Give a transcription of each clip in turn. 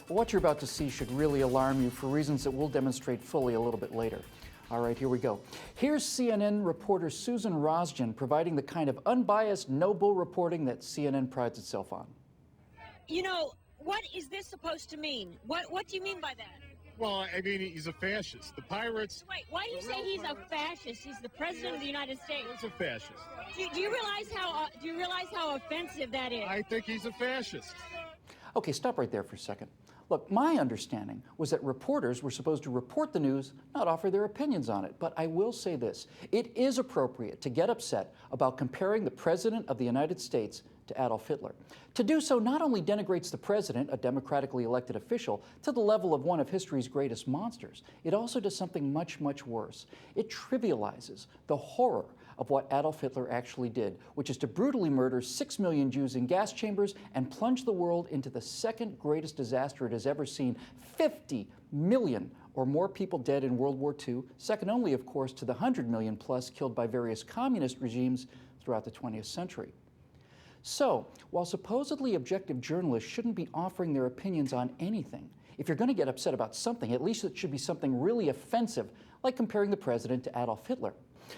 What you're about to see should really alarm you for reasons that we'll demonstrate fully a little bit later. All right, here we go. Here's CNN reporter Susan Rosjan providing the kind of unbiased, no-bull reporting that CNN prides itself on. You know, what is this supposed to mean? What do you mean by that? Well, I mean, he's a fascist. The pirates... Wait, why do you say he's a fascist? He's the president of the United States. He's a fascist. Do you realize how offensive that is? I think he's a fascist. Okay, stop right there for a second. Look, my understanding was that reporters were supposed to report the news, not offer their opinions on it. But I will say this, it is appropriate to get upset about comparing the President of the United States to Adolf Hitler. To do so not only denigrates the president, a democratically elected official, to the level of one of history's greatest monsters, it also does something much, much worse. It trivializes the horror of what Adolf Hitler actually did, which is to brutally murder 6 million Jews in gas chambers and plunge the world into the second greatest disaster it has ever seen. 50 million or more people dead in World War II, second only, of course, to the 100 million plus killed by various communist regimes throughout the 20th century. So, while supposedly objective journalists shouldn't be offering their opinions on anything, if you're going to get upset about something, at least it should be something really offensive, like comparing the president to Adolf Hitler.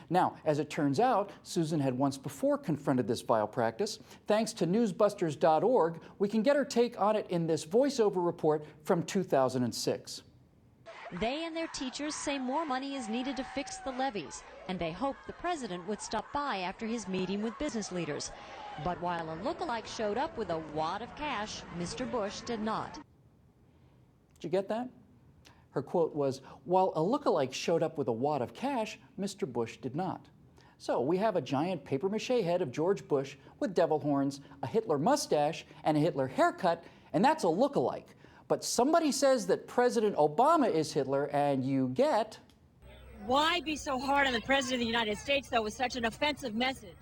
Now, as it turns out, Susan had once before confronted this vile practice. Thanks to newsbusters.org, we can get her take on it in this voiceover report from 2006. They and their teachers say more money is needed to fix the levees, and they hope the president would stop by after his meeting with business leaders. But while a lookalike showed up with a wad of cash, Mr. Bush did not. Did you get that? Her quote was, "While a lookalike showed up with a wad of cash, Mr. Bush did not." So we have a giant papier-mâché head of George Bush with devil horns, a Hitler mustache, and a Hitler haircut, and that's a lookalike. But somebody says that President Obama is Hitler, and you get... Why be so hard on the president of the United States, though, with such an offensive message?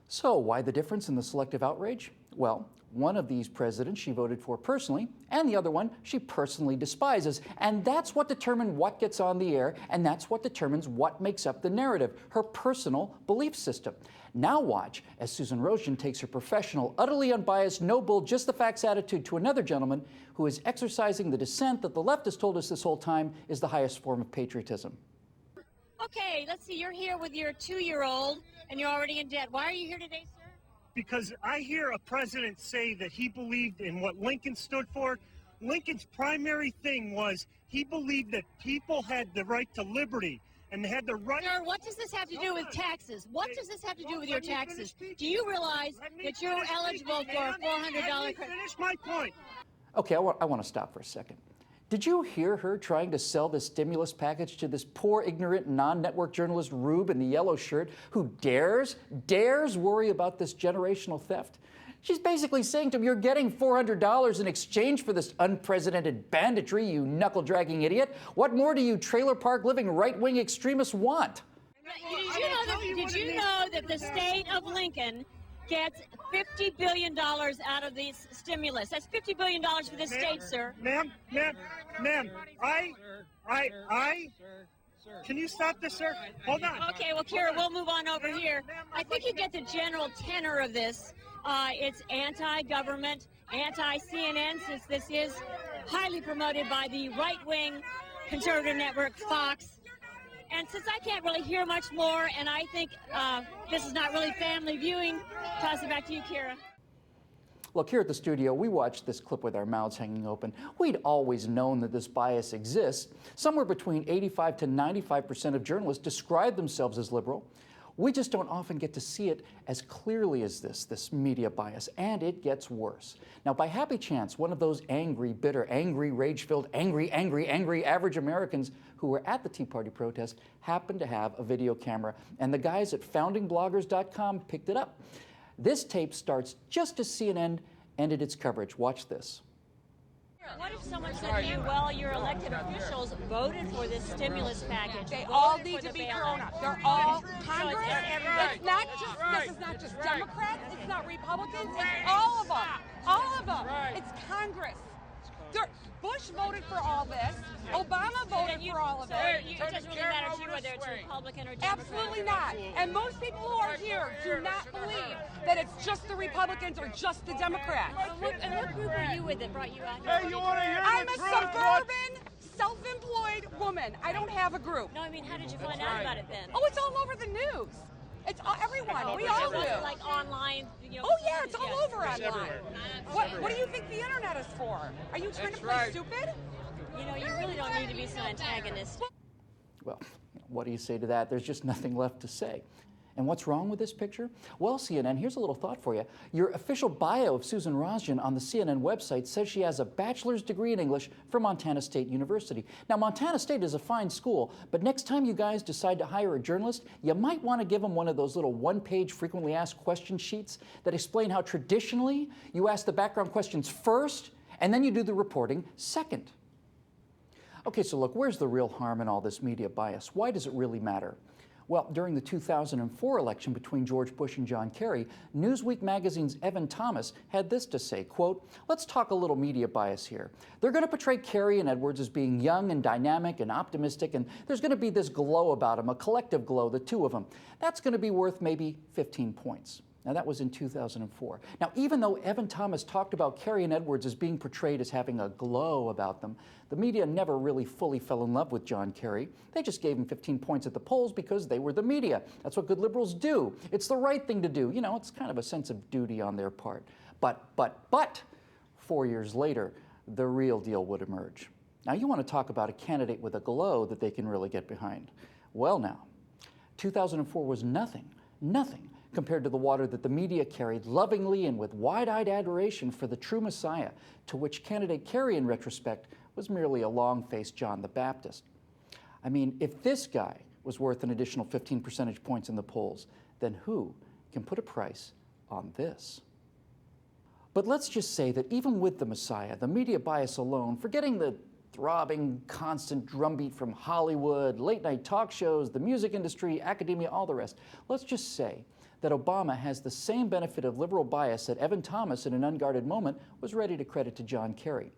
So why the difference in the selective outrage? Well, one of these presidents she voted for personally, and the other one she personally despises. And that's what determines what gets on the air, and that's what determines what makes up the narrative, her personal belief system. Now watch as Susan Rosjan takes her professional, utterly unbiased, no-bull, just-the-facts attitude to another gentleman who is exercising the dissent that the left has told us this whole time is the highest form of patriotism. Okay, let's see, you're here with your 2-year-old, and you're already in debt. Why are you here today, sir? Because I hear a president say that he believed in what Lincoln stood for. Lincoln's primary thing was he believed that people had the right to liberty and they had the right... Sir, what does this have to do with taxes? What does this have to do with your taxes? Do you realize that you're eligible for a $400 credit? Finish my point. Okay, I want to stop for a second. Did you hear her trying to sell this stimulus package to this poor, ignorant, non-network journalist Rube in the yellow shirt who dares worry about this generational theft? She's basically saying to him, you're getting $400 in exchange for this unprecedented banditry, you knuckle-dragging idiot. What more do you trailer park living right-wing extremists want? Did you know that the state of Lincoln gets $50 billion out of this stimulus? That's $50 billion for this state, sir. Ma'am, can you stop this, sir? Hold on. Okay, well, Kira, we'll move on over here. I think you get the general tenor of this. It's anti-government, anti-CNN, since this is highly promoted by the right-wing conservative network Fox. And since I can't really hear much more, and I think this is not really family viewing, toss it back to you, Kira. Look, here at the studio, we watched this clip with our mouths hanging open. We'd always known that this bias exists. Somewhere between 85 to 95% of journalists describe themselves as liberal. We just don't often get to see it as clearly as this media bias, and it gets worse. Now, by happy chance, one of those angry, bitter, angry, rage-filled, angry average Americans who were at the Tea Party protest happened to have a video camera, and the guys at foundingbloggers.com picked it up. This tape starts just as CNN ended its coverage. Watch this. What if someone said to you, well, your elected officials voted for this stimulus package? They all need to be thrown out. They're all Congress. It's not just, this is not just Democrats. It's not Republicans. It's all of them. All of them. It's Congress. Bush voted for all this. Obama voted for all of it. It doesn't really matter to you whether it's Republican or Democrat. Absolutely not. And most people who are here do not believe that it's just the Republicans or just the Democrats. And what group are you with that brought you out here? Hey, you want to hear I'm the a truth? suburban, self-employed woman. I don't have a group. No, I mean, how did you find out about it then? Oh, it's all over the news. It's everyone. We all do. Like online, you know. Oh yeah, it's all over online. everywhere. What do you think the internet is for? Are you trying to play stupid? You know, you really don't need to be so antagonistic. Well, what do you say to that? There's just nothing left to say. And what's wrong with this picture? Well, CNN, here's a little thought for you. Your official bio of Susan Rosjan on the CNN website says she has a bachelor's degree in English from Montana State University. Now, Montana State is a fine school, but next time you guys decide to hire a journalist, you might want to give them one of those little one-page frequently asked question sheets that explain how traditionally you ask the background questions first, and then you do the reporting second. Okay, so look, where's the real harm in all this media bias? Why does it really matter? Well, during the 2004 election between George Bush and John Kerry, Newsweek magazine's Evan Thomas had this to say, quote, "Let's talk a little media bias here. They're going to portray Kerry and Edwards as being young and dynamic and optimistic, and there's going to be this glow about them, a collective glow, the two of them. That's going to be worth maybe 15 points. Now, that was in 2004. Now, even though Evan Thomas talked about Kerry and Edwards as being portrayed as having a glow about them, the media never really fully fell in love with John Kerry. They just gave him 15 points at the polls because they were the media. That's what good liberals do. It's the right thing to do. You know, it's kind of a sense of duty on their part. But, 4 years later, the real deal would emerge. Now, you want to talk about a candidate with a glow that they can really get behind. Well, now, 2004 was nothing compared to the water that the media carried lovingly and with wide-eyed adoration for the true Messiah, to which candidate Kerry, in retrospect, was merely a long-faced John the Baptist. I mean, if this guy was worth an additional 15 percentage points in the polls, then who can put a price on this? But let's just say that even with the Messiah, the media bias alone, forgetting the throbbing, constant drumbeat from Hollywood, late-night talk shows, the music industry, academia, all the rest, let's just say that Obama has the same benefit of liberal bias that Evan Thomas, in an unguarded moment, was ready to credit to John Kerry.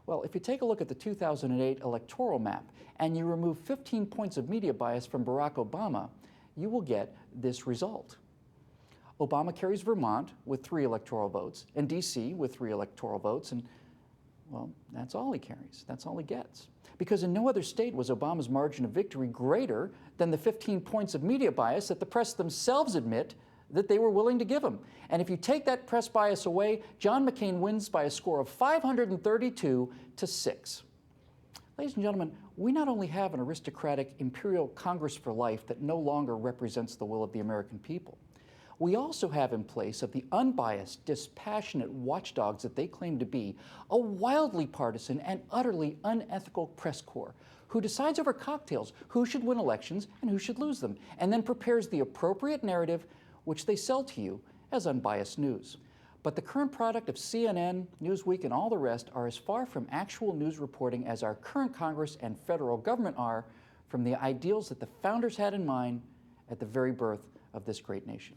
Well, if you take a look at the 2008 electoral map and you remove 15 points of media bias from Barack Obama, you will get this result. Obama carries Vermont with 3 electoral votes, and D.C. with 3 electoral votes, and, well, that's all he carries. That's all he gets. Because in no other state was Obama's margin of victory greater than the 15 points of media bias that the press themselves admit that they were willing to give him. And if you take that press bias away, John McCain wins by a score of 532 to 6. Ladies and gentlemen, we not only have an aristocratic imperial Congress for life that no longer represents the will of the American people, we also have in place of the unbiased, dispassionate watchdogs that they claim to be, a wildly partisan and utterly unethical press corps who decides over cocktails who should win elections and who should lose them, and then prepares the appropriate narrative which they sell to you as unbiased news. But the current product of CNN, Newsweek, and all the rest are as far from actual news reporting as our current Congress and federal government are from the ideals that the founders had in mind at the very birth of this great nation.